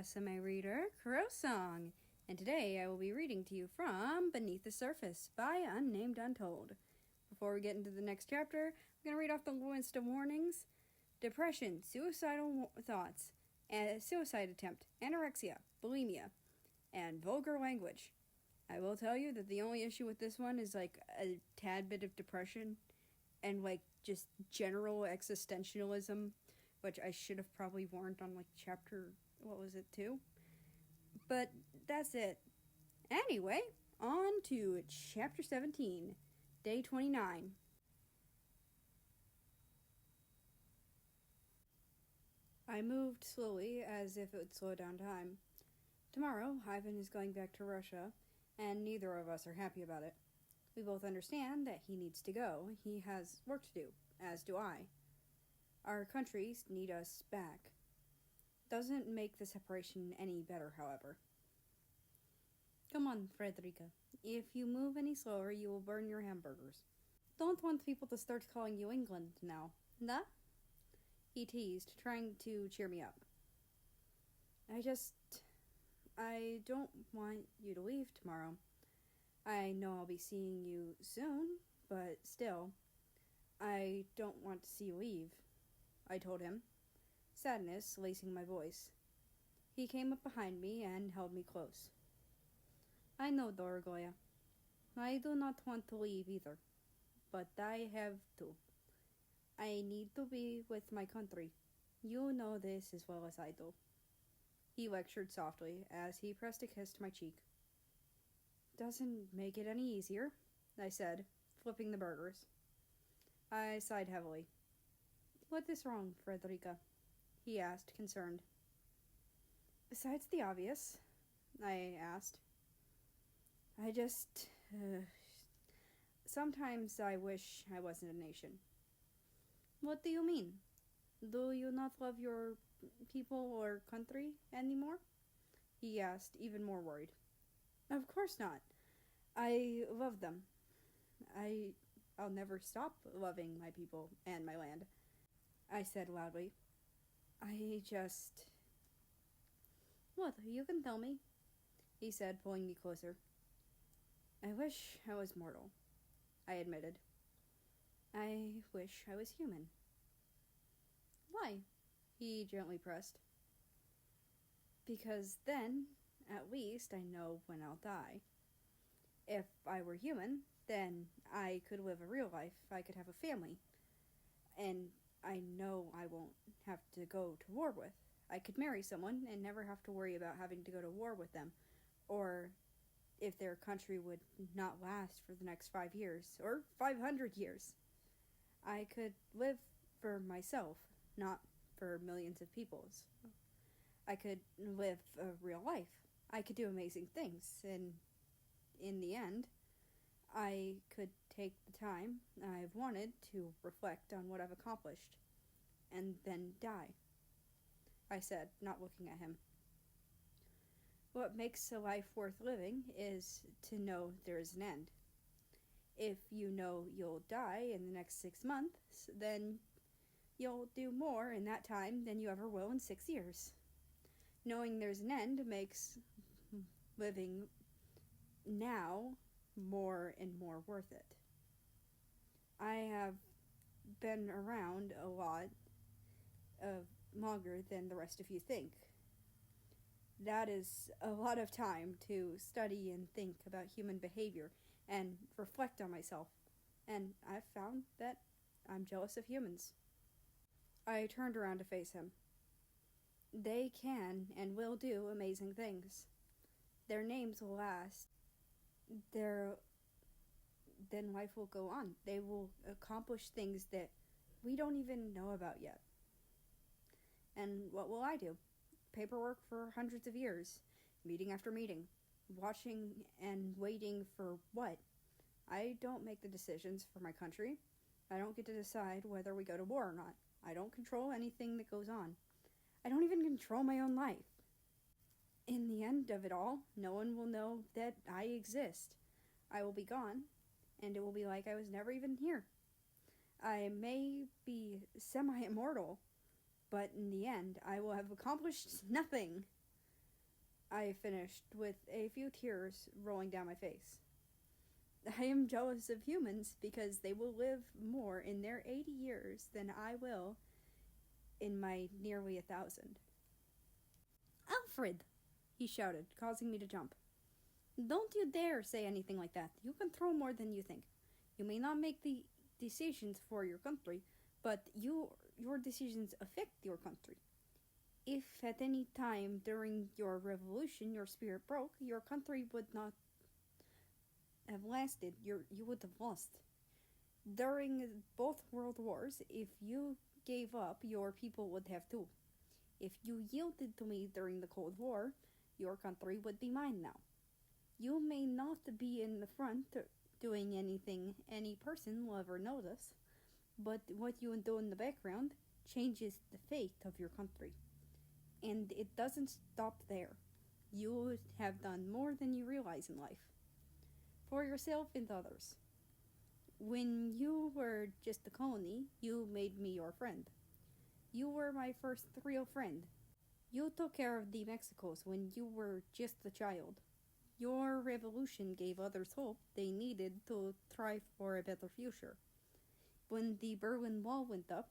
Rusame reader, Song, and today I will be reading to you from Beneath the Surface by Unnamed Untold. Before we get into the next chapter, I'm going to read off the list of warnings. Depression, suicidal thoughts, a suicide attempt, anorexia, bulimia, and vulgar language. I will tell you that the only issue with this one is like a tad bit of depression and like just general existentialism, which I should have probably warned on like chapter, 2? But that's it. Anyway, on to chapter 17, day 29. I moved slowly, as if it would slow down time. Tomorrow, Ivan is going back to Russia, and neither of us are happy about it. We both understand that he needs to go. He has work to do, as do I. Our countries need us back. Doesn't make the separation any better, however. Come on, Frederica. If you move any slower, you will burn your hamburgers. Don't want people to start calling you England now, nah? He teased, trying to cheer me up. I don't want you to leave tomorrow. I know I'll be seeing you soon, but still, I don't want to see you leave, I told him, sadness lacing my voice. He came up behind me and held me close. I know, Dorogoya. I do not want to leave either, but I have to. I need to be with my country. You know this as well as I do. He lectured softly as he pressed a kiss to my cheek. Doesn't make it any easier, I said, flipping the burgers. I sighed heavily. What is wrong, Frederica? He asked, concerned. Besides the obvious, I asked. Sometimes I wish I wasn't a nation. What do you mean? Do you not love your people or country anymore? He asked, even more worried. Of course not. I love them. I'll never stop loving my people and my land, I said loudly. What, you can tell me, he said, pulling me closer. I wish I was mortal, I admitted. I wish I was human. Why? He gently pressed. Because then, at least, I know when I'll die. If I were human, then I could live a real life. I could have a family. And I know I won't have to go to war with. I could marry someone and never have to worry about having to go to war with them. Or if their country would not last for the next 5 years. Or 500 years. I could live for myself, not for millions of peoples. I could live a real life. I could do amazing things, and in the end, I could take the time I've wanted to reflect on what I've accomplished, and then die, I said, not looking at him. What makes a life worth living is to know there is an end. If you know you'll die in the next 6 months, then you'll do more in that time than you ever will in 6 years. Knowing there's an end makes living now more and more worth it. I have been around a lot longer than the rest of you think. That is a lot of time to study and think about human behavior and reflect on myself, and I've found that I'm jealous of humans. I turned around to face him. They can and will do amazing things. Their names will last. Then life will go on. They will accomplish things that we don't even know about yet. And what will I do? Paperwork for hundreds of years, meeting after meeting, watching and waiting for what? I don't make the decisions for my country. I don't get to decide whether we go to war or not. I don't control anything that goes on. I don't even control my own life. In the end of it all, no one will know that I exist. I will be gone, and it will be like I was never even here. I may be semi-immortal, but in the end, I will have accomplished nothing. I finished with a few tears rolling down my face. I am jealous of humans because they will live more in their 80 years than I will in my nearly 1,000. Alfred! He shouted, causing me to jump. Don't you dare say anything like that. You control more than you think. You may not make the decisions for your country, but your decisions affect your country. If at any time during your revolution your spirit broke, your country would not have lasted. You would have lost. During both world wars, if you gave up, your people would have too. If you yielded to me during the Cold War, your country would be mine now. You may not be in the front doing anything any person will ever notice, but what you do in the background changes the fate of your country. And it doesn't stop there. You have done more than you realize in life. For yourself and others. When you were just a colony, you made me your friend. You were my first real friend. You took care of the Mexicos when you were just a child. Your revolution gave others hope they needed to try for a better future. When the Berlin Wall went up,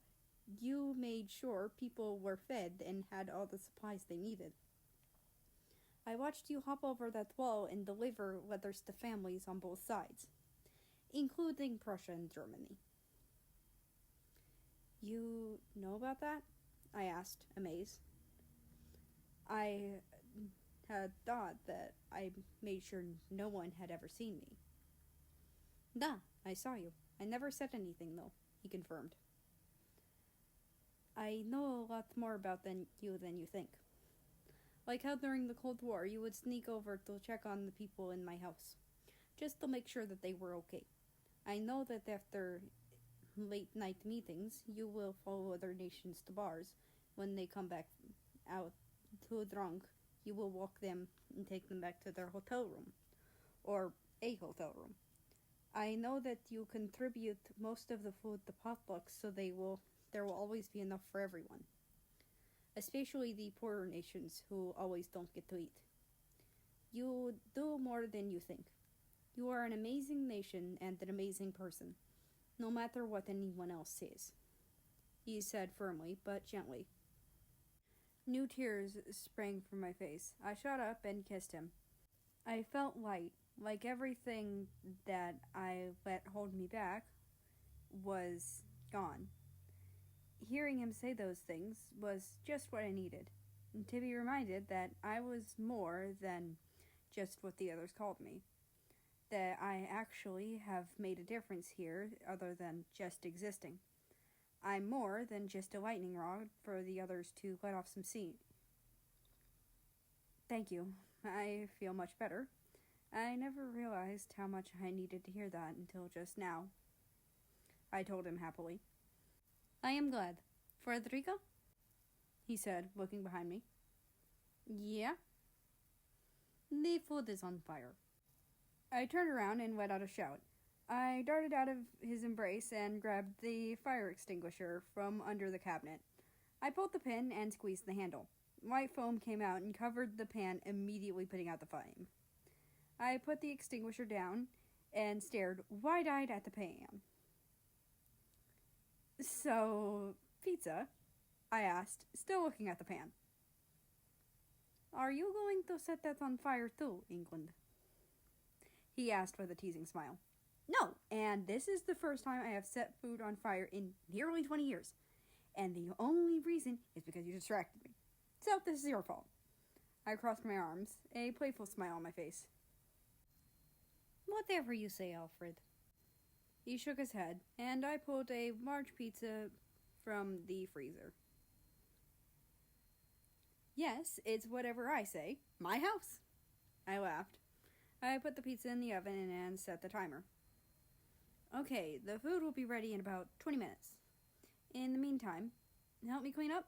you made sure people were fed and had all the supplies they needed. I watched you hop over that wall and deliver letters to families on both sides, including Prussia and Germany. You know about that? I asked, amazed. I had thought that I made sure no one had ever seen me. Duh, I saw you. I never said anything, though, he confirmed. I know a lot more about you than you think. Like how during the Cold War you would sneak over to check on the people in my house, just to make sure that they were okay. I know that after late night meetings, you will follow other nations to bars. When they come back out too drunk, you will walk them and take them back to their hotel room, or a hotel room. I know that you contribute most of the food to potlucks, so there will always be enough for everyone, especially the poorer nations who always don't get to eat. You do more than you think. You are an amazing nation and an amazing person, no matter what anyone else says, he said firmly but gently. New tears sprang from my face. I shot up and kissed him. I felt light, like everything that I let hold me back was gone. Hearing him say those things was just what I needed, to be reminded that I was more than just what the others called me, that I actually have made a difference here other than just existing. I'm more than just a lightning rod for the others to let off some steam. Thank you. I feel much better. I never realized how much I needed to hear that until just now, I told him happily. I am glad. Frederica? He said, looking behind me. Yeah? The food is on fire. I turned around and let out a shout. I darted out of his embrace and grabbed the fire extinguisher from under the cabinet. I pulled the pin and squeezed the handle. White foam came out and covered the pan, immediately putting out the flame. I put the extinguisher down and stared wide-eyed at the pan. So, pizza? I asked, still looking at the pan. Are you going to set that on fire too, England? He asked with a teasing smile. No, and this is the first time I have set food on fire in nearly 20 years. And the only reason is because you distracted me. So this is your fault. I crossed my arms, a playful smile on my face. Whatever you say, Alfred. He shook his head, and I pulled a large pizza from the freezer. Yes, it's whatever I say. My house. I laughed. I put the pizza in the oven and set the timer. Okay, the food will be ready in about 20 minutes. In the meantime, help me clean up?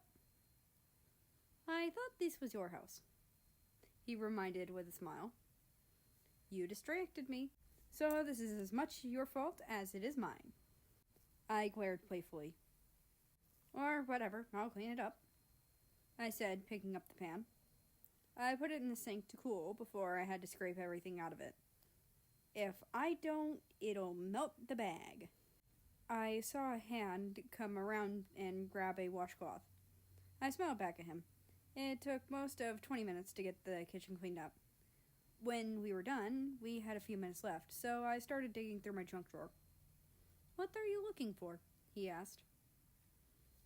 I thought this was your house, he reminded with a smile. You distracted me, so this is as much your fault as it is mine. I glared playfully. Or whatever, I'll clean it up, I said, picking up the pan. I put it in the sink to cool before I had to scrape everything out of it. If I don't, it'll melt the bag. I saw a hand come around and grab a washcloth. I smiled back at him. It took most of 20 minutes to get the kitchen cleaned up. When we were done, we had a few minutes left, so I started digging through my junk drawer. "What are you looking for?" he asked.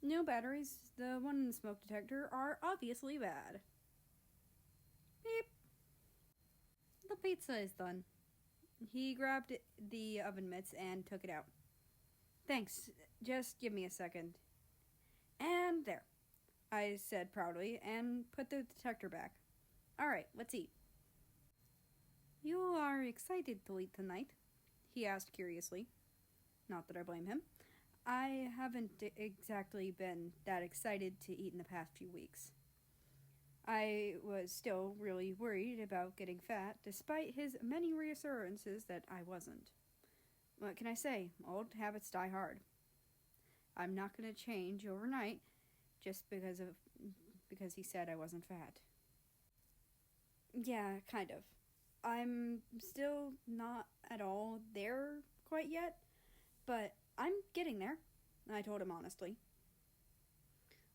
"New batteries. The one in the smoke detector are obviously bad." Beep. The pizza is done. He grabbed the oven mitts and took it out. "Thanks. Just give me a second." "And there," I said proudly and put the detector back. "All right, let's eat." "You are excited to eat tonight?" he asked curiously. Not that I blame him. I haven't exactly been that excited to eat in the past few weeks. I was still really worried about getting fat, despite his many reassurances that I wasn't. What can I say? Old habits die hard. I'm not going to change overnight just because he said I wasn't fat. Yeah, kind of. I'm still not at all there quite yet, but I'm getting there, I told him honestly.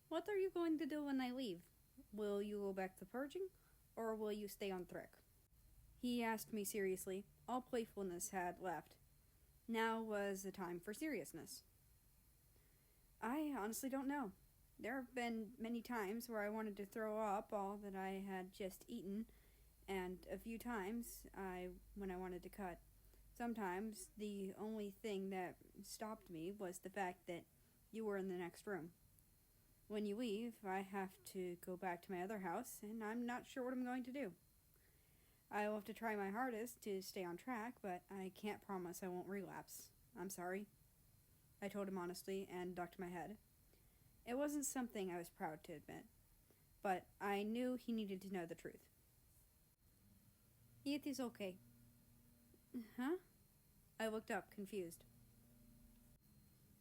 "What are you going to do when I leave? Will you go back to purging, or will you stay on Trek?" He asked me seriously. All playfulness had left. Now was the time for seriousness. "I honestly don't know. There have been many times where I wanted to throw up all that I had just eaten, and a few times when I wanted to cut. Sometimes the only thing that stopped me was the fact that you were in the next room. When you leave, I have to go back to my other house, and I'm not sure what I'm going to do. I will have to try my hardest to stay on track, but I can't promise I won't relapse. I'm sorry," I told him honestly and ducked my head. It wasn't something I was proud to admit, but I knew he needed to know the truth. "It is okay." "Huh?" I looked up, confused.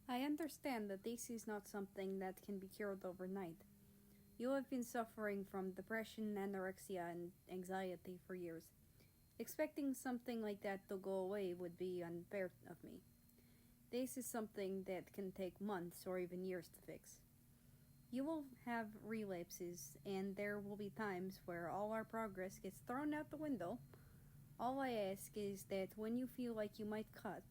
"I understand that this is not something that can be cured overnight. You have been suffering from depression, anorexia, and anxiety for years. Expecting something like that to go away would be unfair of me. This is something that can take months or even years to fix. You will have relapses, and there will be times where all our progress gets thrown out the window. All I ask is that when you feel like you might cut,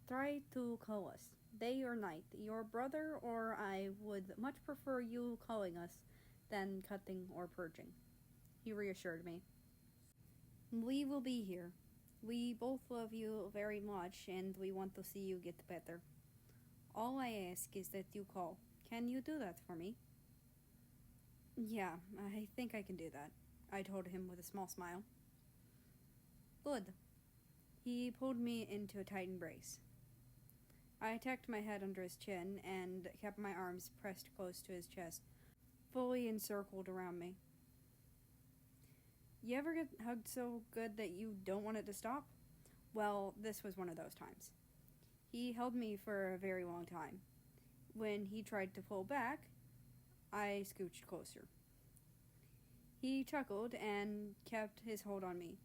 try to call us, day or night. Your brother or I would much prefer you calling us than cutting or purging," he reassured me. "We will be here. We both love you very much, and we want to see you get better. All I ask is that you call. Can you do that for me?" "Yeah, I think I can do that," I told him with a small smile. "Good." He pulled me into a tight embrace. I tucked my head under his chin and kept my arms pressed close to his chest, fully encircled around me. You ever get hugged so good that you don't want it to stop? Well, this was one of those times. He held me for a very long time. When he tried to pull back, I scooched closer. He chuckled and kept his hold on me.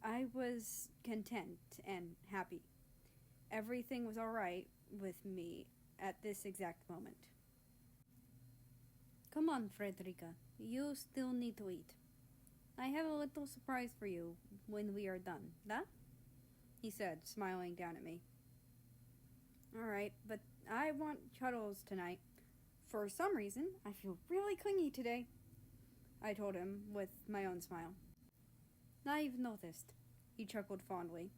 I was content and happy. Everything was all right with me at this exact moment. "Come on, Frederica. You still need to eat. I have a little surprise for you when we are done, da?" he said, smiling down at me. "All right, but I want cuddles tonight. For some reason, I feel really clingy today," I told him with my own smile. "I've noticed," he chuckled fondly.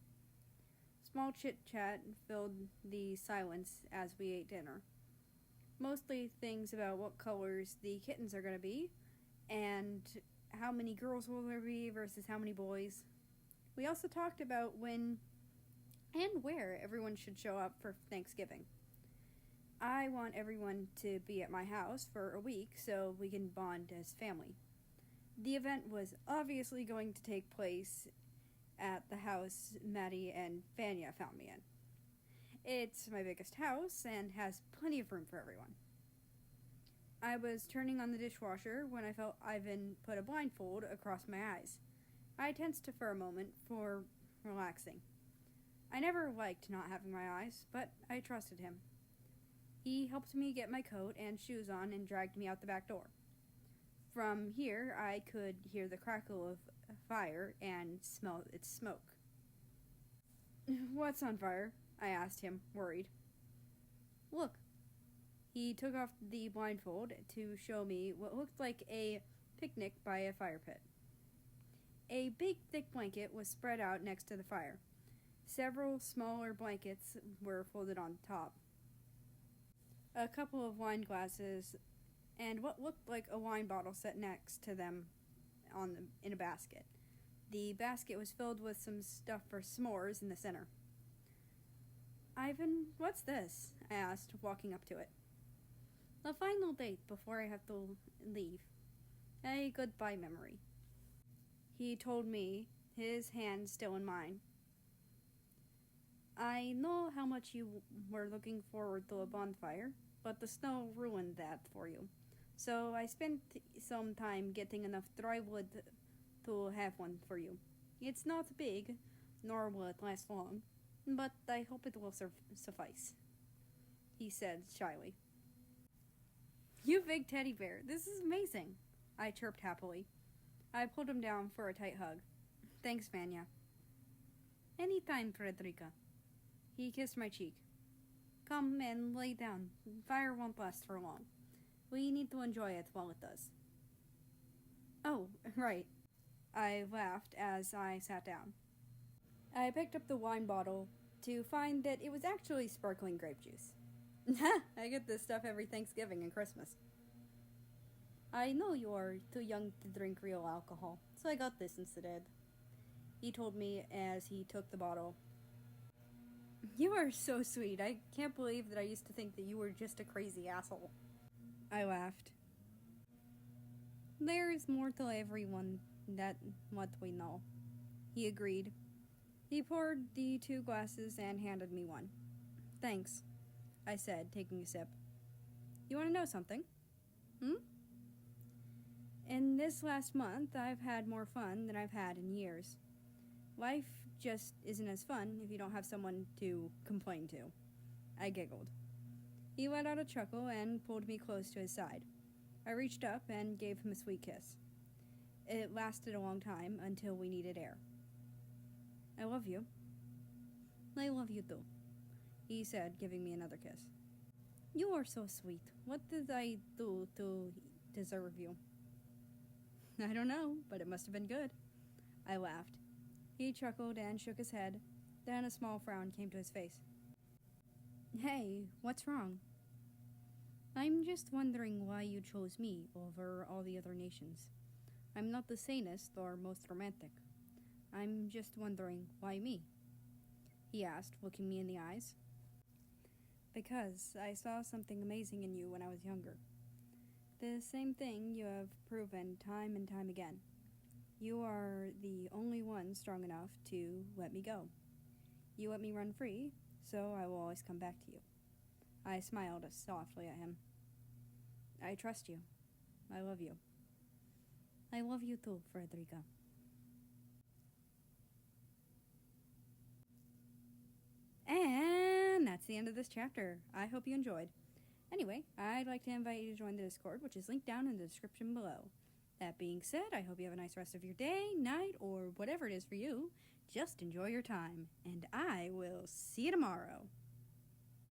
Small chit-chat filled the silence as we ate dinner. Mostly things about what colors the kittens are going to be, and how many girls will there be versus how many boys. We also talked about when and where everyone should show up for Thanksgiving. I want everyone to be at my house for a week so we can bond as family. The event was obviously going to take place at the house Maddie and Vanya found me in. It's my biggest house and has plenty of room for everyone. I was turning on the dishwasher when I felt Ivan put a blindfold across my eyes. I tensed for a moment for relaxing. I never liked not having my eyes, but I trusted him. He helped me get my coat and shoes on and dragged me out the back door. From here, I could hear the crackle of fire and smell its smoke. "What's on fire?" I asked him, worried. "Look." He took off the blindfold to show me what looked like a picnic by a fire pit. A big, thick blanket was spread out next to the fire. Several smaller blankets were folded on top. A couple of wine glasses and what looked like a wine bottle set next to them in a basket. The basket was filled with some stuff for s'mores in the center. "Ivan, what's this?" I asked, walking up to it. "The final date before I have to leave. A goodbye memory," he told me, his hand still in mine. "I know how much you were looking forward to a bonfire, but the snow ruined that for you. So I spent some time getting enough dry wood to have one for you. It's not big, nor will it last long, but I hope it will suffice," he said shyly. "You big teddy bear, this is amazing," I chirped happily. I pulled him down for a tight hug. "Thanks, Vanya." "Anytime, Frederica." He kissed my cheek. "Come and lay down. Fire won't last for long. We need to enjoy it while it does." "Oh, right." I laughed as I sat down. I picked up the wine bottle to find that it was actually sparkling grape juice. I get this stuff every Thanksgiving and Christmas. "I know you are too young to drink real alcohol, so I got this instead," he told me as he took the bottle. "You are so sweet. I can't believe that I used to think that you were just a crazy asshole." I laughed. "There is more to everyone than what we know," he agreed. He poured the 2 glasses and handed me one. "Thanks," I said, taking a sip. "You want to know something?" "In this last month, I've had more fun than I've had in years. Life just isn't as fun if you don't have someone to complain to." I giggled. He let out a chuckle and pulled me close to his side. I reached up and gave him a sweet kiss. It lasted a long time until we needed air. "I love you." "I love you too," he said, giving me another kiss. "You are so sweet. What did I do to deserve you?" "I don't know, but it must have been good." I laughed. He chuckled and shook his head. Then a small frown came to his face. "Hey, what's wrong?" "I'm just wondering why you chose me over all the other nations. I'm not the sanest or most romantic. I'm just wondering, why me?" he asked, looking me in the eyes. "Because I saw something amazing in you when I was younger. The same thing you have proven time and time again. You are the only one strong enough to let me go. You let me run free, so I will always come back to you." I smiled softly at him. "I trust you. I love you." "I love you too, Frederica." And that's the end of this chapter. I hope you enjoyed. Anyway, I'd like to invite you to join the Discord, which is linked down in the description below. That being said, I hope you have a nice rest of your day, night, or whatever it is for you. Just enjoy your time, and I will see you tomorrow.